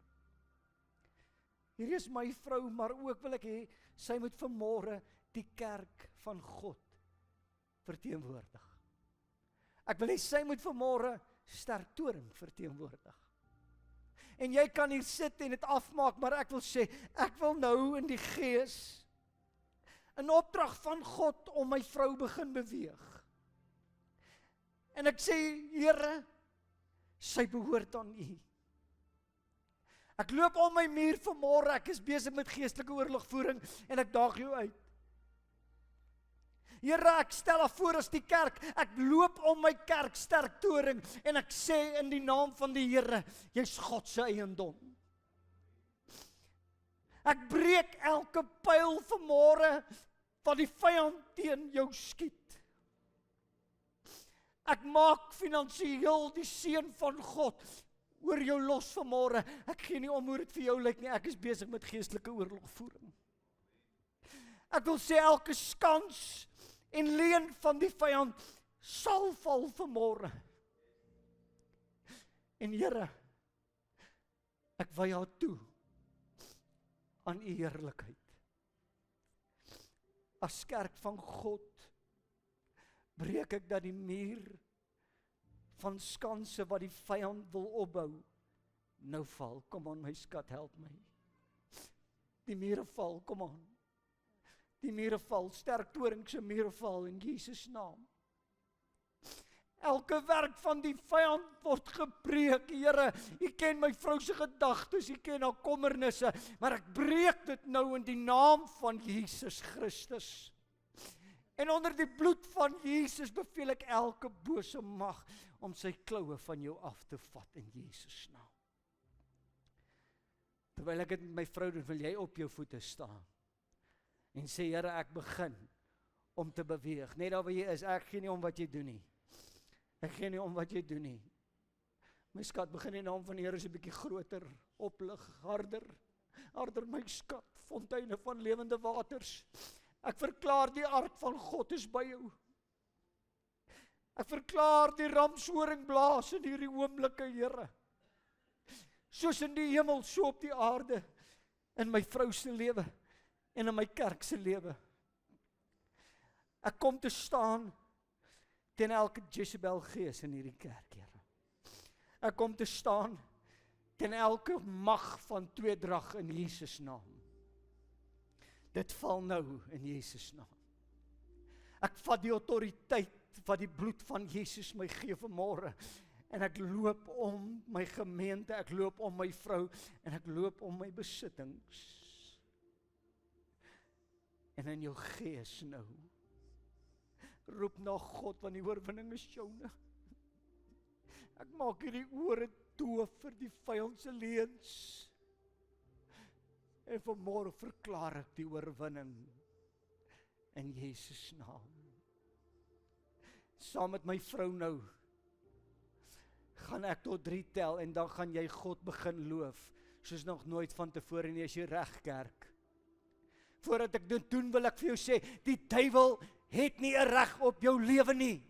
Hier is my vrou, maar ook wil ek hê, sy moet vanmôre die kerk van God verteenwoordig. Ek wil hê sy moet vanmôre Sterktoring verteenwoordig. En jy kan hier sit en dit afmaak, maar ek wil sê, ek wil nou in die gees 'n opdrag van God om my vrou begin beweeg. En ek sê, Here, sy behoort aan U. Ek loop om my muur vanmôre, ek is besig met geestelike oorlogvoering en ek daag jou uit. Here, ek stel haar voor as die kerk, ek loop om my kerk Sterktoring en ek sê in die naam van die Here, jy's God se eiendom. Ek breek elke pyl vanmôre wat die vyand teen jou skiet. Ek maak finansiëel die seën van God oor jou los vanmôre. Ek gee nie om hoe dit vir jou lyk nie, ek is besig met geestelike oorlogvoering. Ek wil sê elke skans en leuen van die vyand sal val vanmôre. En Here, ek wy jou toe aan U heerlikheid. As kerk van God breek ek dat die muur van skanse wat die vyand wil opbou nou val. Kom aan my skat, help my. Die mure val, kom aan. Die mure val, Sterktoring se mure val in Jesus naam. Elke werk van die vyand word gebreek. Here, U ken my vrou se gedagtes, U ken haar kommernisse, maar ek breek dit nou in die naam van Jesus Christus. En onder die bloed van Jesus beveel ek elke bose mag om sy kloue van jou af te vat in Jesus naam. Terwyl ek dit met my vrou doen, wil jy op jou voete staan. en sê, Here, ek begin om te beweeg. Net daar waar jy is, ek gee nie om wat jy doen nie. Ek gee nie om wat jy doen nie. My skat, begin in die naam van die Here is 'n bietjie groter, oplig, harder, my skat, fonteine van lewende waters. Ek verklaar die aard van God is by jou. Ek verklaar die ramshoring blaas in hierdie oomblikke, Here. Soos in die hemel, so op die aarde, in my vrou se lewe en in my kerk se lewe. Ek kom te staan teen elke Jezebel gees in hierdie kerk, Here. Ek kom te staan teen elke mag van tweedrag in Jesus naam. Dit val nou in Jesus naam. Ek vat die autoriteit wat die bloed van Jesus my gee vanmôre, en ek loop om my gemeente, ek loop om my vrou, en ek loop om my besittings. En in jou gees nou, roep na God, want die oorwinning is joune. Ek maak hierdie ore doof vir die vyand se leuns. En vanmôre verklaar ek die oorwinning in Jesus naam. Saam met my vrou nou, gaan ek tot 3 tel, en dan gaan jy God begin loof, soos nog nooit van tevore nie, as jy reg kerk. Voordat ek dit doen, wil ek vir jou sê, die duiwel het nie 'n reg op jou lewe nie.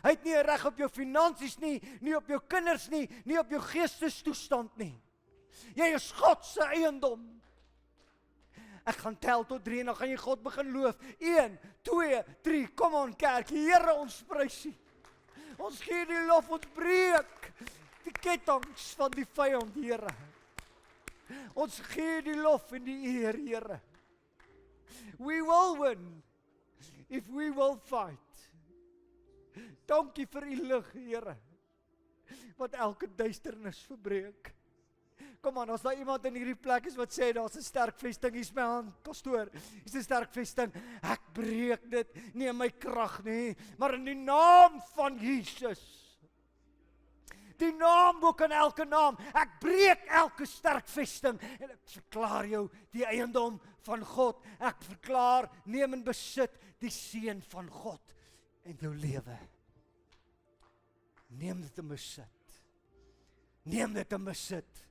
Hy het nie 'n reg op jou finansies nie, nie op jou kinders nie, nie op jou geestestoestand nie. Jy is God se eiendom. Ek gaan tel tot 3 en dan gaan jy God begin loof. 1, 2, 3, kom aan kerk, Here, ons prys U. Ons gee die lof, ons breek die kettinge van die vyand, Here. Ons gee die lof en die eer, Here. We will win if we will fight. Dankie vir U lig, Here, wat elke duisternis verbreek. Kom aan, as daar iemand in hierdie plek is wat sê, daar's 'n sterk vesting, hier's my hand, pastoor, hier's 'n sterk vesting, ek breek dit, nie in my krag nie, maar in die naam van Jesus. Die naam bo kan elke naam, ek breek elke sterk vesting, en ek verklaar jou die eiendom van God, ek verklaar, neem en besit die seën van God in jou lewe. Neem dit en besit. Neem dit en besit.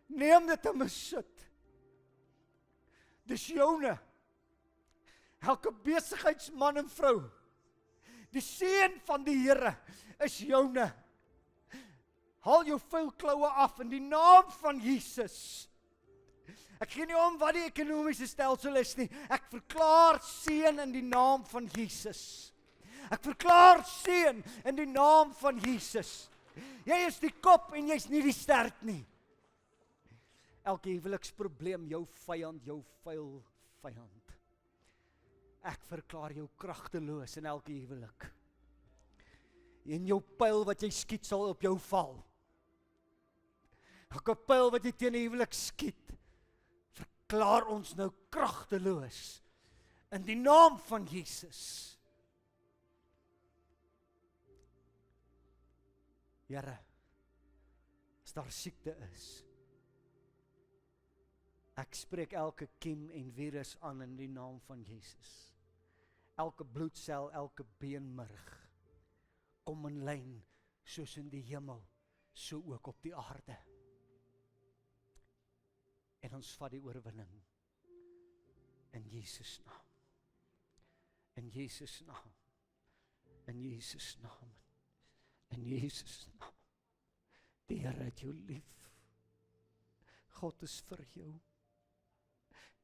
Neem dit en besit. Dis joune. Elke besigheidsman en vrou. Die seën van die Here is joune. Haal jou vuil kloue af in die naam van Jesus. Ek gee nie om wat die ekonomiese stelsel is nie. Ek verklaar seën in die naam van Jesus. Ek verklaar seën in die naam van Jesus. Jy is die kop en jy's nie die stert nie. Elke huweliksprobleem, jou vyand, jou vuil vyand. Ek verklaar jou kragteloos in elke huwelik. En jou pyl wat jy skiet sal op jou val. Elke pyl wat jy teen die huwelik skiet, verklaar ons nou kragteloos in die naam van Jesus. Here, as daar siekte is, ek spreek elke kiem en virus aan in die naam van Jesus. Elke bloedsel, elke beenmerg, kom in lyn, soos in die hemel, so ook op die aarde. En ons vat die oorwinning, in Jesus naam. In Jesus naam. In Jesus naam. In Jesus naam. Die Here het jou lief. God is vir jou.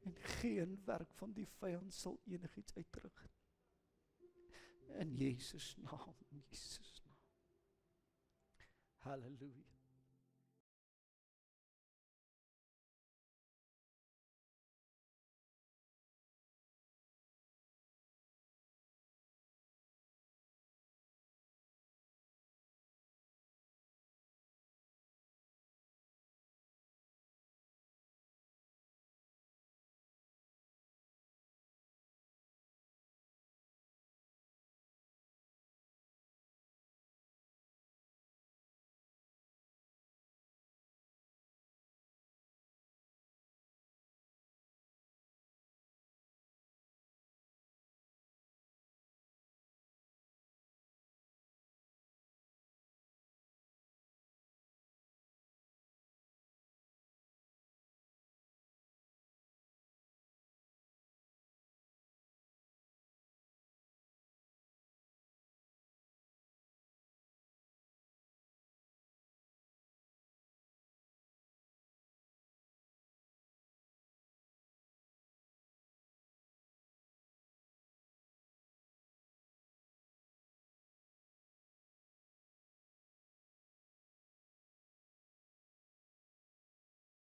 En geen werk van die vyand sal enigiets uitdruk. In Jesus naam, in Jesus naam. Halleluja.